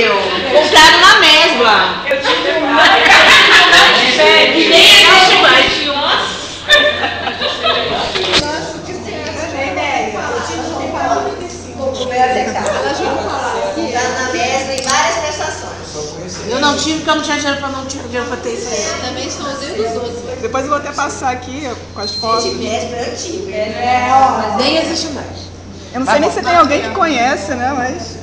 meu. Comprado na mesma. Eu tive um monte E nem existe mais. Tinha um. Nossa, que na mesma em várias prestações. Eu não tive porque eu não tinha dinheiro pra ter isso aí. Eu também sou odeio dos outros. Depois eu vou até passar aqui com as fotos. Se tivesse, eu tive. Mas nem existe mais. Eu não sei nem se tem alguém que conhece, né? Mas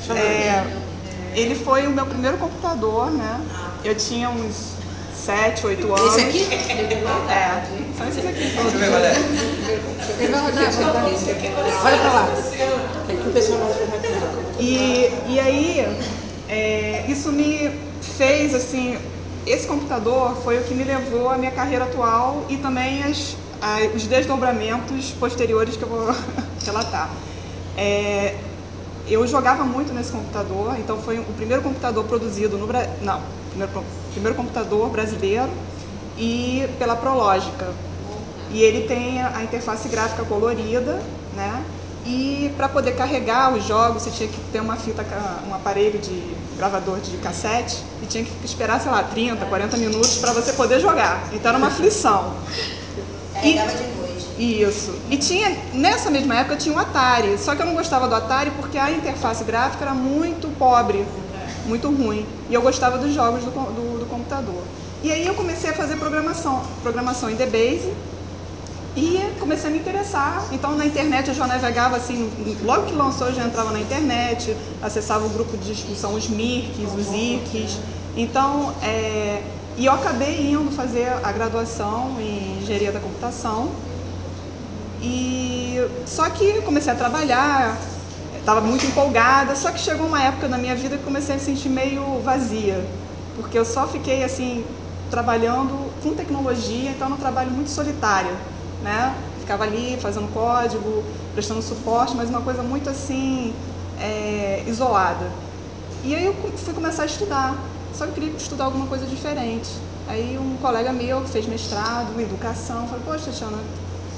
ele foi o meu primeiro computador, né? Eu tinha uns 7, 8 anos. Esse aqui? É, são esses aqui. Ele vai rodar, vai rodar. Olha pra lá. Aqui o pessoal vai rodar. E aí, isso me fez, assim, esse computador foi o que me levou à minha carreira atual e também os desdobramentos posteriores que eu vou relatar. Eu jogava muito nesse computador, então foi o primeiro computador produzido no Brasil, não, primeiro computador brasileiro e pela Prológica. E ele tem a interface gráfica colorida, né? E para poder carregar os jogos, você tinha que ter um aparelho de gravador de cassete e tinha que esperar, sei lá, 30, 40 minutos para você poder jogar. Então era uma aflição. Carregava de noite. Isso. E nessa mesma época tinha um Atari, só que eu não gostava do Atari porque a interface gráfica era muito pobre, muito ruim. E eu gostava dos jogos do computador. E aí eu comecei a fazer programação em DBase e comecei a me interessar. Então na internet eu já navegava assim, logo que lançou eu já entrava na internet, acessava o grupo de discussão, os Mirks, os ICs. Então, e eu acabei indo fazer a graduação em Engenharia da Computação. Só que comecei a trabalhar, estava muito empolgada, só que chegou uma época na minha vida que comecei a me sentir meio vazia, porque eu só fiquei assim, trabalhando com tecnologia, então era um trabalho muito solitário, né? Ficava ali fazendo código, prestando suporte, mas uma coisa muito assim, isolada. E aí eu fui começar a estudar, só que eu queria estudar alguma coisa diferente. Aí um colega meu que fez mestrado em educação, falou, poxa, Tatiana,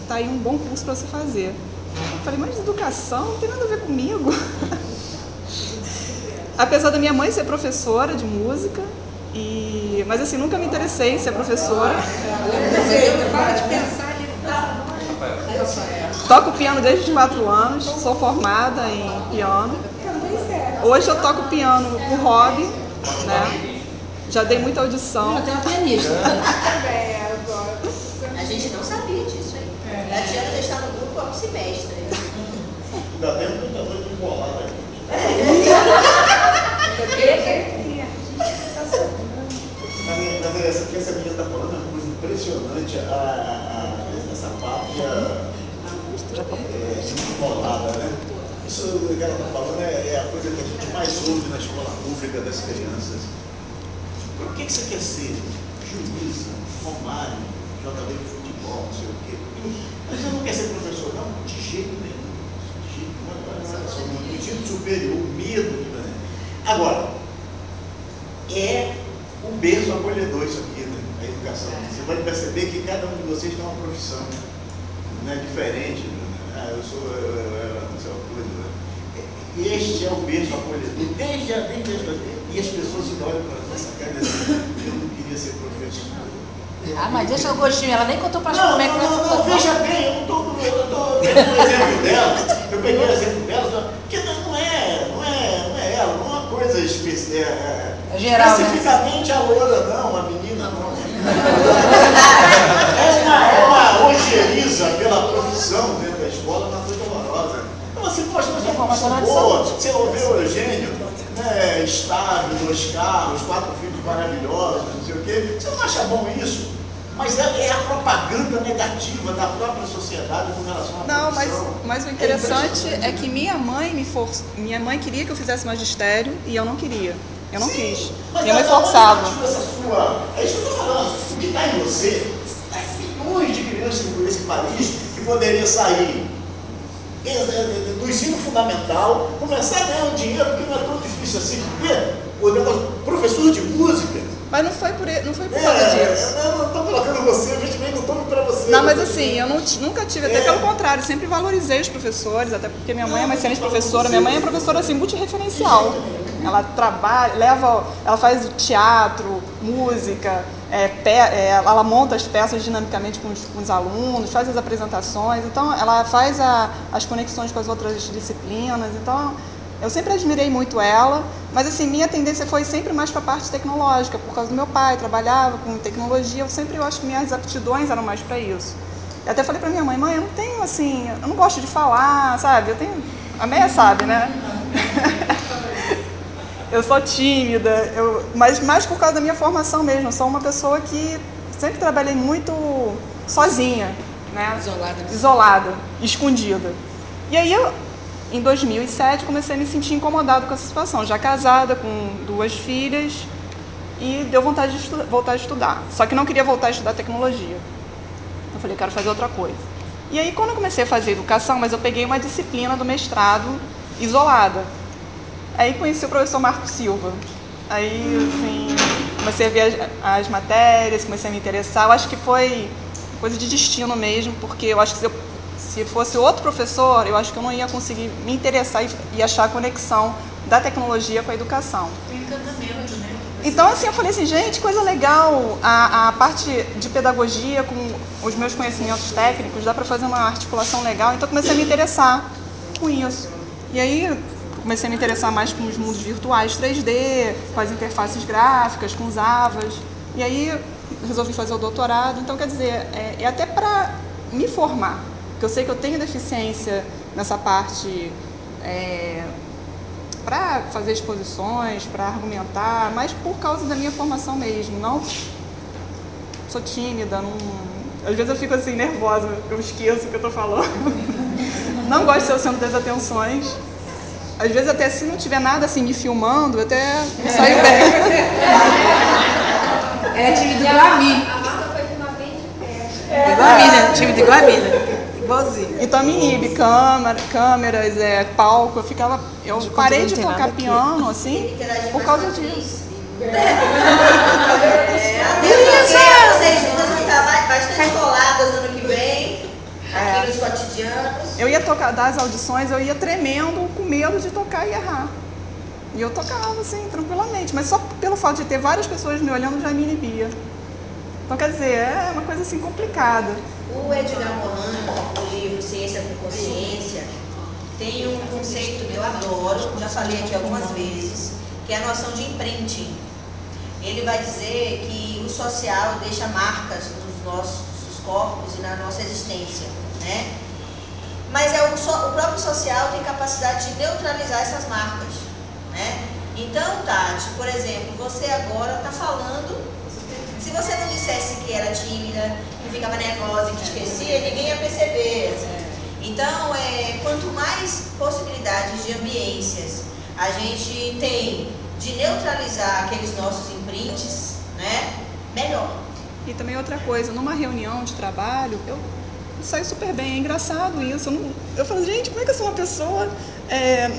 tá aí um bom curso para você fazer. Eu falei, mas educação não tem nada a ver comigo. Apesar da minha mãe ser professora de música, mas assim, nunca me interessei em ser professora. Para de pensar. Toco piano desde os 4 anos, sou formada em piano. Hoje eu toco piano por hobby, né? Já dei muita audição. Eu tenho uma pianista. A gente não sabia disso aí. A Tiana já está no grupo há um semestre. Ainda tem um computador de bolada aqui. Essa que essa menina está falando é uma coisa impressionante, essa pátria enrolada, né? Isso que ela está falando é a coisa que a gente mais ouve na escola pública das crianças. O que você quer ser? Juíza, Romário, jogador de futebol, não sei o quê. Mas você não quer ser professor, não? De jeito nenhum. No ensino superior, o medo. Né? Agora, é um berço acolhedor isso aqui, né? A educação. Você vai perceber que cada um de vocês tem uma profissão, né? Diferente. Né? Eu era não sei uma coisa. Né? Este é o berço acolhedor. Desde e as pessoas se olham para essa cara assim, eu não queria ser professor. Ah, mas deixa o gostinho, ela nem contou pra gente como é que vai ser. Não, veja bem, eu estou pegando o exemplo dela, eu peguei o exemplo dela, porque não é ela, não é uma coisa específica, geral, especificamente né? A loura não, a menina não. É uma ojeriza pela profissão dentro da escola, uma coisa horrorosa. Então assim, poxa, mas é uma profissão boa, você ouviu o Eugênio, né, estável, 2 carros, 4 filhos maravilhosos, não sei o quê, você não acha bom isso? Mas é a propaganda negativa da própria sociedade com relação à profissão. Não, mas o interessante é que minha mãe queria que eu fizesse magistério e eu não queria. Eu não quis. Minha mãe forçava. É isso que eu estou falando. O que está em você, milhões de crianças nesse país que poderia sair do ensino fundamental, começar a ganhar um dinheiro, porque não é tão difícil assim. Porque o professor de música, Mas não foi por causa disso. Eu não estou colocando você, eu justamente não estou para você. Não, mas assim, eu nunca tive, até pelo contrário, sempre valorizei os professores, até porque minha mãe é uma excelente professora. Minha mãe é professora assim, multirreferencial. Ela trabalha, ela faz teatro, música, ela monta as peças dinamicamente com os alunos, faz as apresentações, então ela faz as conexões com as outras disciplinas. Então eu sempre admirei muito ela, mas assim, minha tendência foi sempre mais para a parte tecnológica, por causa do meu pai, trabalhava com tecnologia, eu acho que minhas aptidões eram mais para isso. Eu até falei para minha mãe, eu não tenho assim, eu não gosto de falar, sabe? A Meia sabe, né? Eu sou tímida, mas mais por causa da minha formação mesmo. Eu sou uma pessoa que sempre trabalhei muito sozinha, né? Isolada, escondida. E aí, em 2007, comecei a me sentir incomodada com essa situação. Já casada, com 2 filhas, e deu vontade de voltar a estudar. Só que não queria voltar a estudar tecnologia. Eu falei, quero fazer outra coisa. E aí, quando eu comecei a fazer educação, mas eu peguei uma disciplina do mestrado isolada. Aí conheci o professor Marco Silva. Aí, assim, comecei a ver as matérias, comecei a me interessar. Eu acho que foi coisa de destino mesmo, porque eu acho que se fosse outro professor, eu acho que eu não ia conseguir me interessar e achar a conexão da tecnologia com a educação. O encantamento, né? Então, assim, eu falei assim, gente, coisa legal, a parte de pedagogia com os meus conhecimentos técnicos, dá para fazer uma articulação legal. Então, eu comecei a me interessar com isso. E aí, comecei a me interessar mais com os mundos virtuais 3D, com as interfaces gráficas, com os AVAs. E aí, resolvi fazer o doutorado. Então, quer dizer, é até para me formar, porque eu sei que eu tenho deficiência nessa parte para fazer exposições, para argumentar, mas por causa da minha formação mesmo. Não sou tímida, não... Às vezes eu fico assim nervosa, eu esqueço o que eu estou falando. Não gosto de ser o centro das atenções. Às vezes até se não tiver nada assim me filmando, eu até saio bem. É tímida igual a mim. A Marta foi filmar bem de perto. Igual a mim, né? Tímida igual a mim, né? Igualzinho. Então me inibe, câmeras, palco, eu parei de tocar piano, assim, por causa disso. Vocês juntas vão estar bastante coladas no ano que vem, aqui nos cotidianos. Eu ia dar as audições, eu ia tremendo, com medo de tocar e errar. E eu tocava, assim, tranquilamente, mas só pelo fato de ter várias pessoas me olhando já me inibia. Então, quer dizer, é uma coisa assim complicada. O Edgar Morin, no livro Ciência com Consciência, tem um conceito que eu adoro, já falei aqui algumas vezes, que é a noção de imprinting. Ele vai dizer que o social deixa marcas nos nossos corpos e na nossa existência, né? Mas o próprio social tem capacidade de neutralizar essas marcas, né? Então, Tati, por exemplo, você agora está falando... Se você não dissesse que era tímida, que ficava nervosa, que esquecia, ninguém ia perceber. Então, quanto mais possibilidades de ambiências a gente tem de neutralizar aqueles nossos imprints, né, melhor. E também outra coisa, numa reunião de trabalho, eu saio super bem, é engraçado isso. Eu falo, gente, como é que eu sou uma pessoa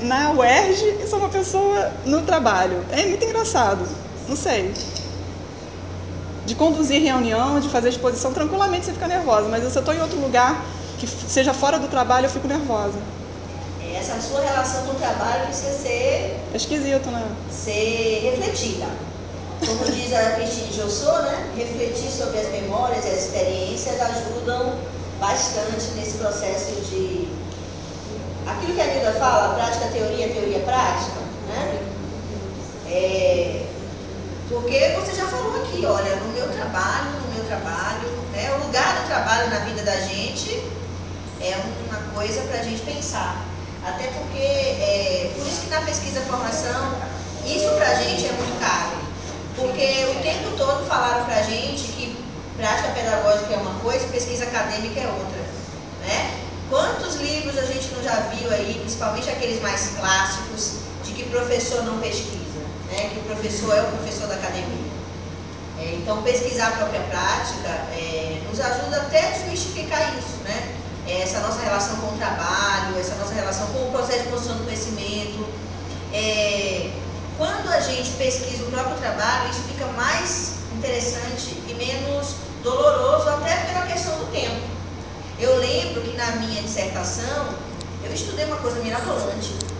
na UERJ e sou uma pessoa no trabalho? É muito engraçado, não sei. De conduzir reunião, de fazer exposição, tranquilamente você fica nervosa, mas se eu estou em outro lugar, que seja fora do trabalho, eu fico nervosa. Essa sua relação com o trabalho precisa ser... É esquisito, né? Ser refletida. Como diz a Cristina Jossô, né? Refletir sobre as memórias e as experiências ajudam bastante nesse processo de... Aquilo que a Nilda fala, prática, teoria, teoria, prática, né? Porque você já falou aqui, olha, no meu trabalho, né? O lugar do trabalho na vida da gente é uma coisa para a gente pensar. Até porque, por isso que na pesquisa e formação, isso para a gente é muito caro. Porque o tempo todo falaram para a gente que prática pedagógica é uma coisa e pesquisa acadêmica é outra, né? Quantos livros a gente não já viu aí, principalmente aqueles mais clássicos, de que professor não pesquisa, né? Que o professor é o professor da academia. Então, pesquisar a própria prática nos ajuda até a desmistificar isso, né? Essa nossa relação com o trabalho, essa nossa relação com o processo de construção do conhecimento. Quando a gente pesquisa o próprio trabalho, isso fica mais interessante e menos doloroso, até pela questão do tempo. Eu lembro que na minha dissertação, eu estudei uma coisa mirabolante.